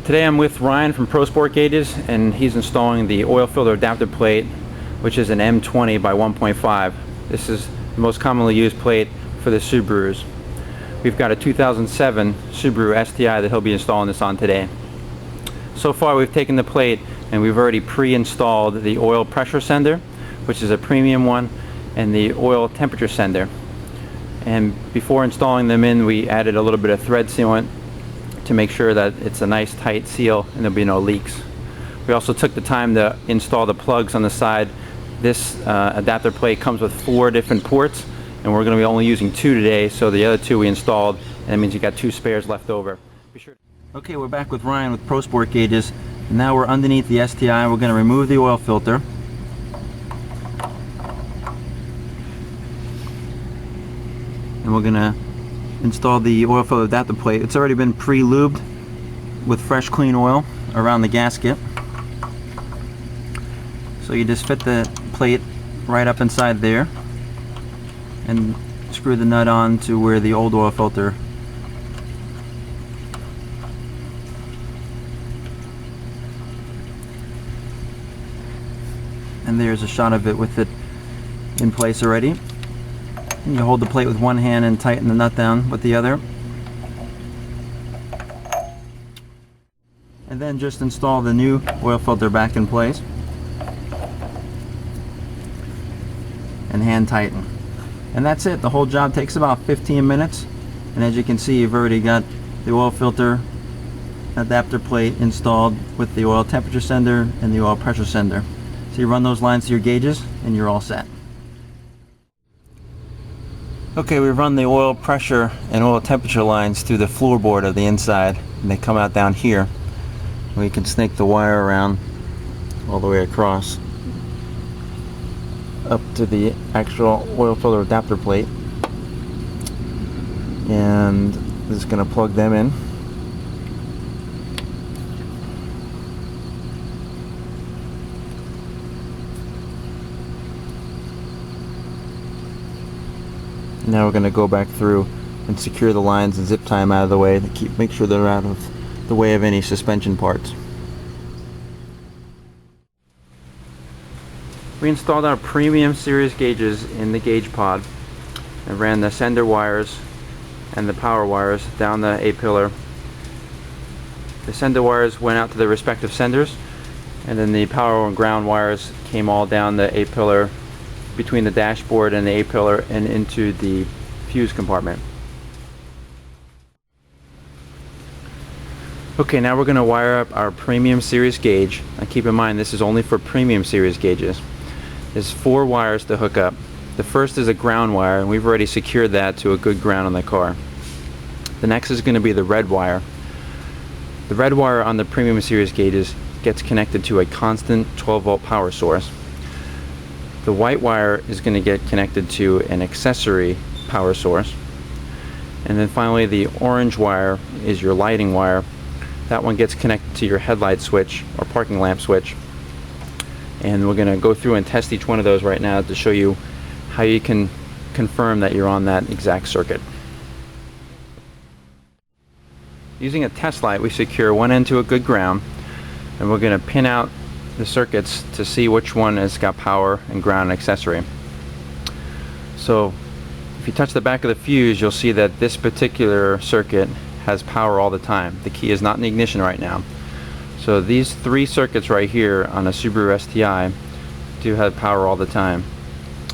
Today I'm with Ryan from Prosport Gauges, and he's installing the oil filter adapter plate, which is an M20X1.5. This is the most commonly used plate for the Subarus. We've got a 2007 Subaru STI that he'll be installing this on today. So far we've taken the plate and we've already pre-installed the oil pressure sender, which is a premium one, and the oil temperature sender. And before installing them in, we added a little bit of thread sealant to make sure that it's a nice tight seal and there'll be no leaks. We also took the time to install the plugs on the side. This adapter plate comes with 4 different ports, and we're going to be only using 2 today, so the other 2 we installed, and that means you got 2 spares left over. Be sure. Okay, we're back with Ryan with Prosport Gauges. Now we're underneath the STI. We're going to remove the oil filter. And we're going to install the oil filter adapter plate. It's already been pre-lubed with fresh clean oil around the gasket. So you just fit the plate right up inside there and screw the nut on to where the old oil filter . And there's a shot of it with it in place already. And you hold the plate with one hand and tighten the nut down with the other. And then just install the new oil filter back in place. And hand tighten. And that's it. The whole job takes about 15 minutes. And as you can see, you've already got the oil filter adapter plate installed with the oil temperature sender and the oil pressure sender. So you run those lines to your gauges and you're all set. Okay, we run the oil pressure and oil temperature lines through the floorboard of the inside, and they come out down here. We can snake the wire around all the way across up to the actual oil filter adapter plate, and just going to plug them in. Now we're going to go back through and secure the lines and zip tie them out of the way to make sure they're out of the way of any suspension parts. We installed our premium series gauges in the gauge pod and ran the sender wires and the power wires down the A-pillar. The sender wires went out to the respective senders, and then the power and ground wires came all down the A-pillar between the dashboard and the A-pillar and into the fuse compartment. Okay, now we're going to wire up our premium series gauge. Now keep in mind, this is only for premium series gauges. There's 4 wires to hook up. The first is a ground wire, and we've already secured that to a good ground on the car. The next is going to be the red wire. The red wire on the premium series gauges gets connected to a constant 12-volt power source. The white wire is going to get connected to an accessory power source. And then finally, the orange wire is your lighting wire. That one gets connected to your headlight switch or parking lamp switch. And we're going to go through and test each one of those right now to show you how you can confirm that you're on that exact circuit. Using a test light, we secure one end to a good ground, and we're going to pin out the circuits to see which one has got power and ground and accessory. So if you touch the back of the fuse, you'll see that this particular circuit has power all the time. The key is not in the ignition right now. So these 3 circuits right here on a Subaru STI do have power all the time.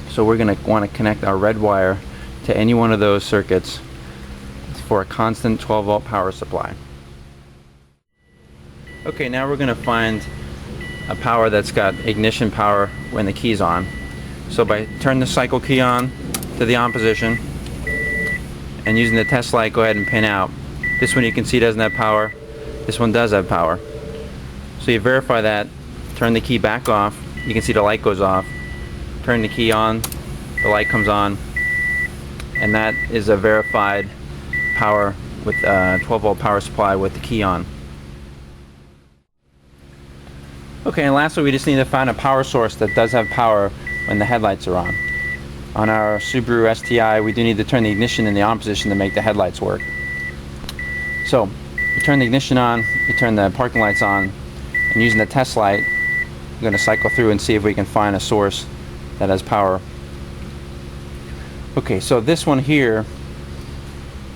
So we're going to want to connect our red wire to any one of those circuits for a constant 12-volt power supply. Okay, now we're going to find a power that's got ignition power when the key's on. So by turning the cycle key on to the on position and using the test light, go ahead and pin out. This one you can see doesn't have power. This one does have power. So you verify that, turn the key back off, you can see the light goes off. Turn the key on, the light comes on, and that is a verified power with a 12-volt power supply with the key on. Okay, and lastly, we just need to find a power source that does have power when the headlights are on. On our Subaru STI, we do need to turn the ignition in the on position to make the headlights work. So You turn the ignition on, you turn the parking lights on, and using the test light, I'm going to cycle through and see if we can find a source that has power. Okay, so this one here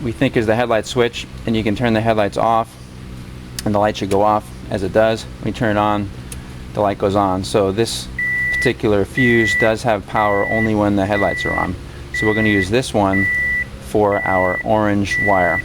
we think is the headlight switch, and you can turn the headlights off and the light should go off as it does. When you turn it on, the light goes on. So this particular fuse does have power only when the headlights are on. So we're going to use this one for our orange wire.